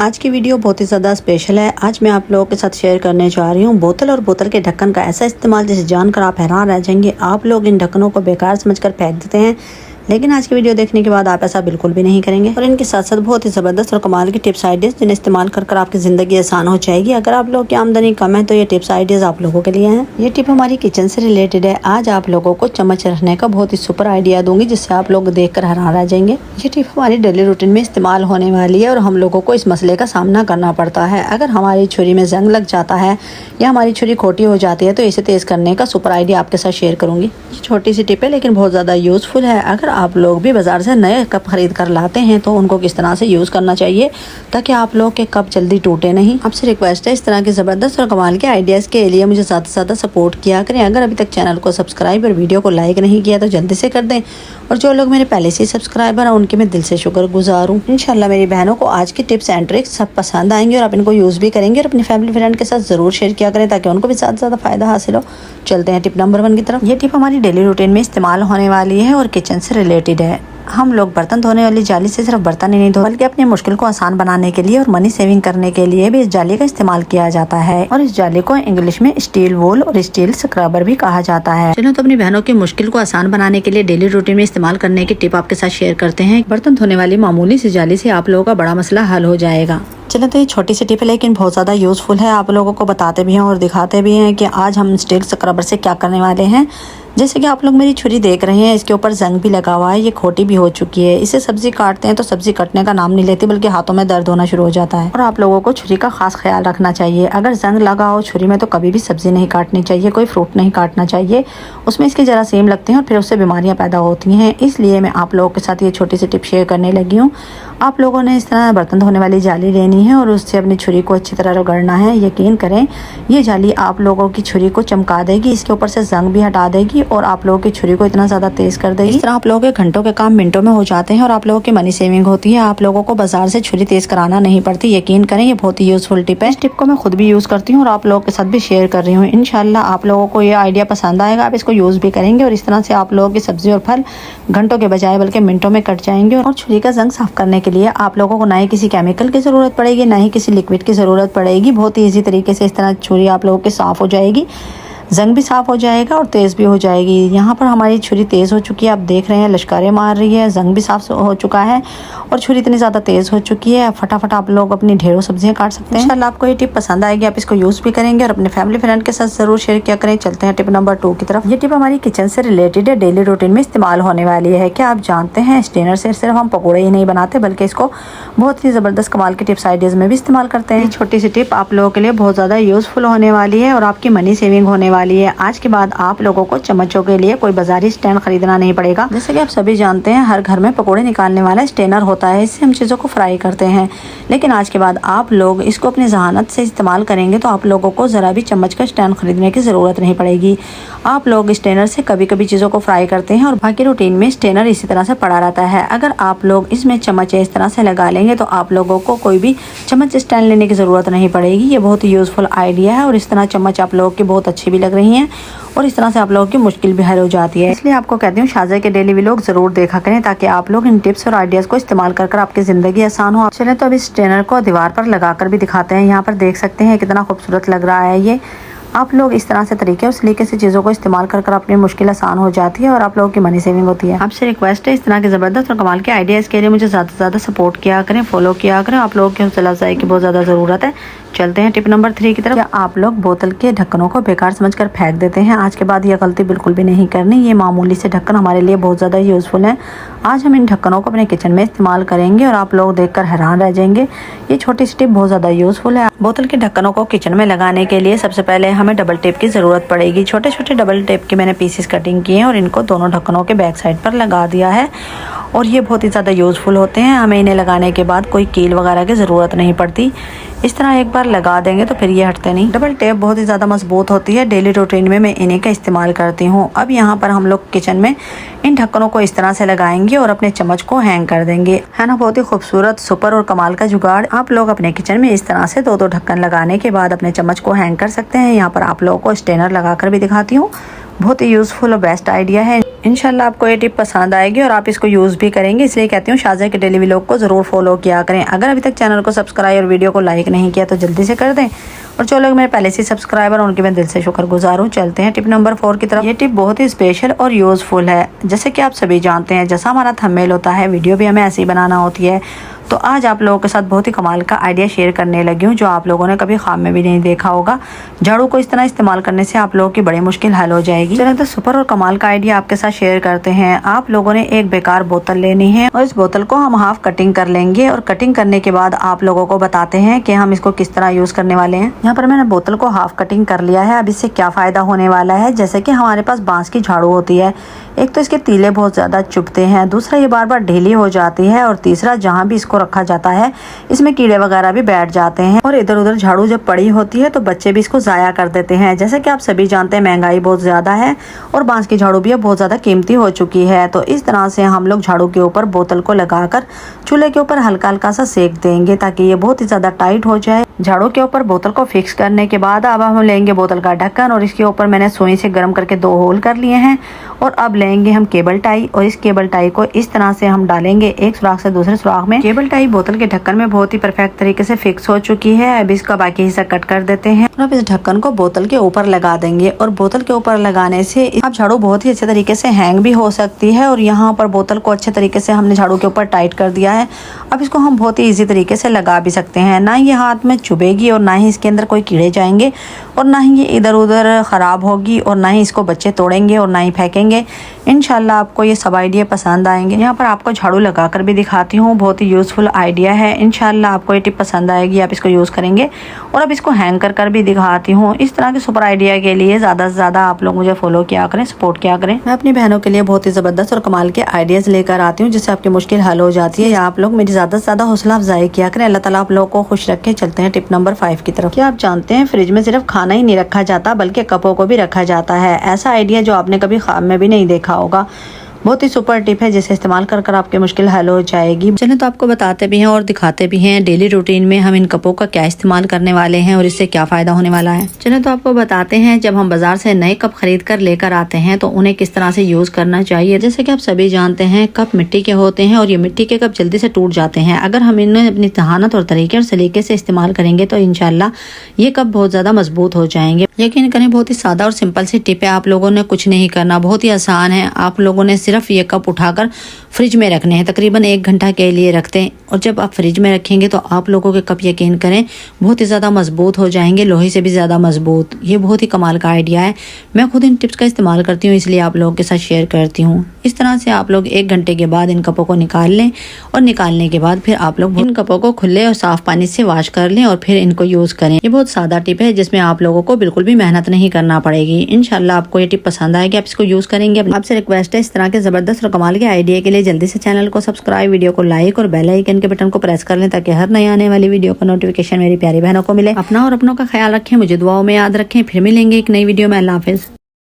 आज की वीडियो बहुत ही ज़्यादा स्पेशल है। आज मैं आप लोगों के साथ शेयर करने जा रही हूँ बोतल और बोतल के ढक्कन का ऐसा इस्तेमाल जिसे जानकर आप हैरान रह जाएंगे। आप लोग इन ढक्कनों को बेकार समझकर फेंक देते हैं, लेकिन आज की वीडियो देखने के बाद आप ऐसा बिल्कुल भी नहीं करेंगे। और इनके साथ साथ बहुत ही ज़बरदस्त और कमाल की टिप्स आइडियाज़ जिन्हें इस्तेमाल कर आपकी ज़िंदगी आसान हो जाएगी। अगर आप लोगों की आमदनी कम है तो ये टिप्स आइडियाज़ आप लोगों के लिए हैं। ये टिप हमारी किचन से रिलेटेड है। आज आप लोगों को चम्मच रखने का बहुत ही सुपर आइडिया दूंगी जिससे आप लोग देखकर हैरान रह जाएंगे। ये टिप हमारी डेली रूटीन में इस्तेमाल होने वाली है और हम लोगों को इस मसले का सामना करना पड़ता है। अगर हमारी छुरी में जंग लग जाता है या हमारी छुरी खोटी हो जाती है तो इसे तेज़ करने का सुपर आइडिया आपके साथ शेयर करूँगी। ये छोटी सी टिप है लेकिन बहुत ज़्यादा यूज़फुल है। अगर आप लोग भी बाजार से नए कप खरीद कर लाते हैं तो उनको किस तरह से यूज़ करना चाहिए ताकि आप लोग के कप जल्दी टूटे नहीं। आपसे रिक्वेस्ट है इस तरह के ज़बरदस्त और कमाल के आइडियाज़ के लिए मुझे ज़्यादा से ज़्यादा सपोर्ट किया करें। अगर अभी तक चैनल को सब्सक्राइब और वीडियो को लाइक नहीं किया तो जल्दी से कर दें। और जो लोग मेरे पहले से सब्सक्राइबर हैं उनके मैं दिल से शुक्रगुजार हूँ। इंशाल्लाह मेरी बहनों को आज की टिप्स एंड ट्रिक्स सब पसंद आएंगे और आप इनको यूज़ भी करेंगे और अपनी फैमिली फ्रेंड के साथ ज़रूर शेयर किया करें ताकि उनको भी ज़्यादा से ज़्यादा फ़ायदा हासिल हो। चलते हैं टिप नंबर 1 की तरफ। ये टिप हमारी डेली रूटीन में इस्तेमाल होने वाली है और किचन से रिलेटेड है। हम लोग बर्तन धोने वाली जाली से सिर्फ बर्तन ही नहीं धो बल्कि अपनी मुश्किल को आसान बनाने के लिए और मनी सेविंग करने के लिए भी इस जाली का इस्तेमाल किया जाता है। और इस जाली को इंग्लिश में स्टील वूल और स्टील स्क्रबर भी कहा जाता है। चलो तो अपनी बहनों की मुश्किल को आसान बनाने के लिए डेली रूटीन में इस्तेमाल करने की टिप आपके साथ शेयर करते हैं। बर्तन धोने वाली मामूली सी जाली से आप लोगों का बड़ा मसला हल हो जाएगा। चलो तो ये छोटी सी टिप है लेकिन बहुत ज़्यादा यूज़फुल है। आप लोगों को बताते भी हैं और दिखाते भी हैं कि आज हम स्टील स्क्रबर से क्या करने वाले हैं। जैसे कि आप लोग मेरी छुरी देख रहे हैं, इसके ऊपर जंग भी लगा हुआ है, ये खोटी भी हो चुकी है। इसे सब्जी काटते हैं तो सब्जी कटने का नाम नहीं लेती बल्कि हाथों में दर्द होना शुरू हो जाता है। और आप लोगों को छुरी का खास ख्याल रखना चाहिए। अगर जंग लगा हो छुरी में तो कभी भी सब्जी नहीं काटनी चाहिए, कोई फ्रूट नहीं काटना चाहिए। उसमें इसके जरासीम लगते हैं और फिर उससे बीमारियां पैदा होती हैं। इसलिए मैं आप लोगों के साथ ये छोटी सी टिप शेयर करने लगी हूँ। आप लोगों ने इस तरह बर्तन धोने वाली जाली लेनी है और उससे अपनी छुरी को अच्छी तरह रगड़ना है। यकीन करें ये जाली आप लोगों की छुरी को चमका देगी, इसके ऊपर से जंग भी हटा देगी और आप लोगों की छुरी को इतना ज़्यादा तेज़ कर देगी। इस तरह आप लोगों के घंटों के काम मिनटों में हो जाते हैं और आप लोगों की मनी सेविंग होती है। आप लोगों को बाजार से छुरी तेज़ कराना नहीं पड़ती। यकीन करें ये बहुत ही यूज़फुल टिप है। इस टिप को मैं खुद भी यूज़ करती हूँ और आप लोगों के साथ भी शेयर कर रही हूँ। इंशाल्लाह आप लोगों को ये आइडिया पसंद आएगा, आप इसको यूज़ भी करेंगे और इस तरह से आप लोगों की सब्जी और फल घंटों के बजाय बल्कि मिनटों में कट जाएंगे। और छुरी का जंग साफ करने के लिए आप लोगों को ना ही किसी केमिकल की ज़रूरत पड़ेगी ना ही किसी लिक्विड की ज़रूरत पड़ेगी। बहुत ही ईजी तरीके से इस तरह छुरी आप लोगों की साफ़ हो जाएगी, जंग भी साफ़ हो जाएगा और तेज़ भी हो जाएगी। यहाँ पर हमारी छुरी तेज़ हो चुकी है, आप देख रहे हैं लश्कारे मार रही है, जंग भी साफ़ हो चुका है और छुरी इतनी ज़्यादा तेज़ हो चुकी है फटाफट आप लोग अपनी ढेरों सब्जियाँ काट सकते हैं। इंशाल्लाह आपको ये टिप पसंद आएगी, आप इसको यूज़ भी करेंगे और अपने फैमिली फ्रेंड के साथ ज़रूर शेयर किया करें। चलते हैं टिप नंबर 2 की तरफ। ये टिप हमारी किचन से रिलेटेड है, डेली रूटीन में इस्तेमाल होने वाली है। क्या आप जानते हैं स्टेनर से सिर्फ हम पकौड़े ही नहीं बनाते बल्कि इसको बहुत ही ज़बरदस्त कमाल के टिप्स आइडियाज़ में भी इस्तेमाल करते हैं। छोटी सी टिप आप लोगों के लिए बहुत ज़्यादा यूज़फुल होने वाली है और आपकी मनी सेविंग होने वाली है। आज के बाद आप लोगों को चम्मचों के लिए कोई बाजारी स्टैंड खरीदना नहीं पड़ेगा। जैसे कि आप सभी जानते हैं हर घर में पकोड़े निकालने वाला स्टेनर होता है, इससे हम चीज़ों को फ्राई करते हैं। लेकिन आज के बाद आप लोग इसको अपनी जहानत से इस्तेमाल करेंगे तो आप लोगों को ज़रा भी चम्मच का स्टैंड खरीदने की ज़रूरत नहीं पड़ेगी। आप लोग स्टेनर से कभी कभी चीज़ों को फ्राई करते हैं और बाकी रूटीन में स्टेनर इसी तरह से पड़ा रहता है। अगर आप लोग इसमें चम्मच इस तरह से लगा लेंगे तो आप लोगों को कोई भी चम्मच स्टैंड लेने की ज़रूरत नहीं पड़ेगी। ये बहुत ही यूज़फुल आइडिया है और इस तरह चम्मच आप लोगों की बहुत अच्छी भी लग रही हैं और इस तरह से आप लोगों की मुश्किल भी हल हो जाती है। इसलिए आपको कहती हूँ शाज़ा के डेली व्लॉग ज़रूर देखा करें ताकि आप लोग इन टिप्स और आइडियाज़ को इस्तेमाल कर आपकी ज़िंदगी आसान हो। चलें तो अब इस स्टेनर को दीवार पर लगाकर भी दिखाते हैं। यहाँ पर देख सकते हैं कितना खूबसूरत लग रहा है ये। आप लोग इस तरह से तरीके उस तरीके से चीज़ों को इस्तेमाल कर अपनी मुश्किल आसान हो जाती है और आप लोगों की मनी सेविंग होती है। आपसे रिक्वेस्ट है इस तरह के ज़बरदस्त और कमाल के आइडियाज़ के लिए मुझे ज़्यादा से ज़्यादा सपोर्ट किया करें, फॉलो किया करें। आप लोगों की हौसला अफजाई की बहुत ज़्यादा ज़रूरत है। चलते हैं टिप नंबर 3 की तरफ। क्या आप लोग बोतल के ढक्कनों को बेकार समझकर फेंक देते हैं? आज के बाद ये गलती बिल्कुल भी नहीं करनी। ये मामूली से ढक्कन हमारे लिए बहुत ज़्यादा यूज़फुल है। आज हम इन ढक्कनों को अपने किचन में इस्तेमाल करेंगे और आप लोग देखकर हैरान रह जाएंगे। ये छोटी सी टिप बहुत ज़्यादा यूज़फुल है। बोतल के ढक्कनों को किचन में लगाने के लिए सबसे पहले हमें डबल टेप की ज़रूरत पड़ेगी। छोटे छोटे डबल टेप के मैंने पीसेस कटिंग किए हैं और इनको दोनों ढक्कनों के बैक साइड पर लगा दिया है और ये बहुत ही ज़्यादा यूज़फुल होते हैं। हमें इन्हें लगाने के बाद कोई कील वगैरह की ज़रूरत नहीं पड़ती। इस तरह एक बार लगा देंगे तो फिर ये हटते नहीं। डबल टेप बहुत ही ज़्यादा मजबूत होती है। डेली रूटीन में मैं इन्हीं का इस्तेमाल करती हूँ। अब यहाँ पर हम लोग किचन में इन ढक्कनों को इस तरह से लगाएंगे और अपने चम्मच को हैंग कर देंगे। है ना बहुत ही खूबसूरत, सुपर और कमाल का जुगाड़। आप लोग अपने किचन में इस तरह से दो ढक्कन लगाने के बाद अपने चम्मच को हैंग कर सकते हैं। यहाँ पर आप लोगों को स्टेनर लगाकर भी दिखाती हूँ। बहुत ही यूज़फुल और बेस्ट आइडिया है। इंशाल्लाह आपको ये टिप पसंद आएगी और आप इसको यूज़ भी करेंगे, इसलिए कहती हूँ शाज़ा के डेली व्लॉग को ज़रूर फॉलो किया करें। अगर अभी तक चैनल को सब्सक्राइब और वीडियो को लाइक नहीं किया तो जल्दी से कर दें, और जो लोग मेरे पहले से सब्सक्राइबर उनकी मैं दिल से शुक्रगुजार हूँ। चलते हैं टिप नंबर 4 की तरफ। ये टिप बहुत ही स्पेशल और यूज़फुल है। जैसे कि आप सभी जानते हैं, जैसा हमारा थंबनेल होता है, वीडियो भी हमें ऐसे ही बनाना होती है। तो आज आप लोगों के साथ बहुत ही कमाल का आइडिया शेयर करने लगी हूँ, जो आप लोगों ने कभी ख्वाब में भी नहीं देखा होगा। झाड़ू को इस तरह इस्तेमाल करने से आप लोगों की बड़ी मुश्किल हल हो जाएगी। चलिए तो सुपर और कमाल का आइडिया आपके साथ शेयर करते हैं। आप लोगों ने एक बेकार बोतल लेनी है और इस बोतल को हम हाफ कटिंग कर लेंगे, और कटिंग करने के बाद आप लोगों को बताते हैं कि हम इसको किस तरह यूज करने वाले हैं। यहाँ पर मैंने बोतल को हाफ कटिंग कर लिया है। अब इससे क्या फायदा होने वाला है, जैसे कि हमारे पास बांस की झाड़ू होती है, एक तो इसके तीले बहुत ज़्यादा चुभते हैं, दूसरा ये बार बार ढीली हो जाती है, और तीसरा जहाँ भी इसको रखा जाता है इसमें कीड़े वगैरह भी बैठ जाते हैं, और इधर उधर झाड़ू जब पड़ी होती है तो बच्चे भी इसको ज़ाया कर देते हैं। जैसे कि आप सभी जानते हैं, महंगाई बहुत ज़्यादा है और बांस की झाड़ू भी अब बहुत ज़्यादा कीमती हो चुकी है। तो इस तरह से हम लोग झाड़ू के ऊपर बोतल को लगाकर चूल्हे के ऊपर हल्का हल्का सा सेक देंगे, ताकि ये बहुत ही ज़्यादा टाइट हो जाए। झाड़ू के ऊपर बोतल को फिक्स करने के बाद अब हम लेंगे बोतल का ढक्कन, और इसके ऊपर मैंने सुई से गर्म करके 2 होल कर लिए हैं। और अब लेंगे हम केबल टाई, और इस केबल टाई को इस तरह से हम डालेंगे एक सुराख से दूसरे सुराख में। केबल टाई बोतल के ढक्कन में बहुत ही परफेक्ट तरीके से फिक्स हो चुकी है। अब इसका बाकी हिस्सा कट कर देते हैं, और अब इस ढक्कन को बोतल के ऊपर लगा देंगे। और बोतल के ऊपर लगाने से अब झाड़ू बहुत ही अच्छे तरीके से हैंग भी हो सकती है। और यहाँ पर बोतल को अच्छे तरीके से हमने झाड़ू के ऊपर टाइट कर दिया है। अब इसको हम बहुत ही ईजी तरीके से लगा भी सकते हैं, ना ये हाथ में चुभेगी और ना ही इसके अंदर कोई कीड़े जाएंगे, और ना ही ये इधर उधर ख़राब होगी, और ना ही इसको बच्चे तोड़ेंगे और ना ही फेंकेंगे। इंशाल्लाह आपको ये सब आइडिया पसंद आएंगे। यहाँ पर आपको झाड़ू लगाकर भी दिखाती हूँ, बहुत ही यूज़फुल आइडिया है। इंशाल्लाह आपको ये टिप पसंद आएगी, आप इसको यूज़ करेंगे। और अब इसको हैंग कर भी दिखाती हूँ। इस तरह के सुपर आइडिया के लिए ज़्यादा से ज़्यादा आप लोग मुझे फॉलो किया करें, सपोर्ट किया करें। मैं अपनी बहनों के लिए बहुत ही ज़बरदस्त और कमाल के आइडियाज़ लेकर आती हूँ, जिससे आपकी मुश्किल हल हो जाती है। या आप लोग मेरी ज़्यादा से ज़्यादा हौसला अफजाई किया करें। अल्लाह ताला आप लोगों को खुश रखे। चलते हैं टिप नंबर 5 की तरफ। क्या आप जानते हैं, फ्रिज में सिर्फ खाना ही नहीं रखा जाता, बल्कि कपों को भी रखा जाता है। ऐसा आइडिया जो आपने कभी ख्वाब में भी नहीं देखा होगा। बहुत ही सुपर टिप है, जिसे इस्तेमाल कर आपकी मुश्किल हल हो जाएगी। चलिए तो आपको बताते भी हैं और दिखाते भी हैं डेली रूटीन में हम इन कपों का क्या इस्तेमाल करने वाले हैं और इससे क्या फायदा होने वाला है। चलिए तो आपको बताते हैं, जब हम बाजार से नए कप खरीद कर लेकर आते हैं तो उन्हें किस तरह से यूज करना चाहिए। जैसे कि आप सभी जानते हैं, कप मिट्टी के होते हैं और ये मिट्टी के कप जल्दी से टूट जाते हैं। अगर हम इन्हें अपनी तहानत और तरीके और सलीके से इस्तेमाल करेंगे तो इंशाल्लाह ये कप बहुत ज्यादा मजबूत हो जाएंगे। यकीन करें, बहुत ही सादा और सिंपल सी टिप है। आप लोगों ने कुछ नहीं करना, बहुत ही आसान है। आप लोगों ने सिर्फ ये कप उठाकर फ्रिज में रखने हैं, तकरीबन 1 घंटा के लिए रखते हैं। और जब आप फ्रिज में रखेंगे तो आप लोगों के कप यकीन करें बहुत ही ज़्यादा मजबूत हो जाएंगे, लोहे से भी ज़्यादा मजबूत। ये बहुत ही कमाल का आइडिया है। मैं खुद इन टिप्स का इस्तेमाल करती हूँ, इसलिए आप लोगों के साथ शेयर करती हूँ। इस तरह से आप लोग 1 घंटे के बाद इन कपों को निकाल लें, और निकालने के बाद फिर आप लोग इन कपों को खुले और साफ पानी से वॉश कर लें और फिर इनको यूज़ करें। ये बहुत सादा टिप है, जिसमें आप लोगों को बिल्कुल भी मेहनत नहीं करना पड़ेगी। इंशाल्लाह आपको ये टिप पसंद आएगी, आप इसको यूज़ करेंगे। आपसे रिक्वेस्ट है, इस तरह के ज़बरदस्त और कमाल के आइडिया के लिए जल्दी से चैनल को सब्सक्राइब, वीडियो को लाइक और बेल आइकन के बटन को प्रेस कर लें, ताकि हर नई आने वाली वीडियो का नोटिफिकेशन मेरी प्यारी बहनों को मिले। अपना और अपनों का ख्याल रखें, मुझे दुआओं में याद रखें। फिर मिलेंगे एक नई वीडियो में। अल्लाह हाफिज़।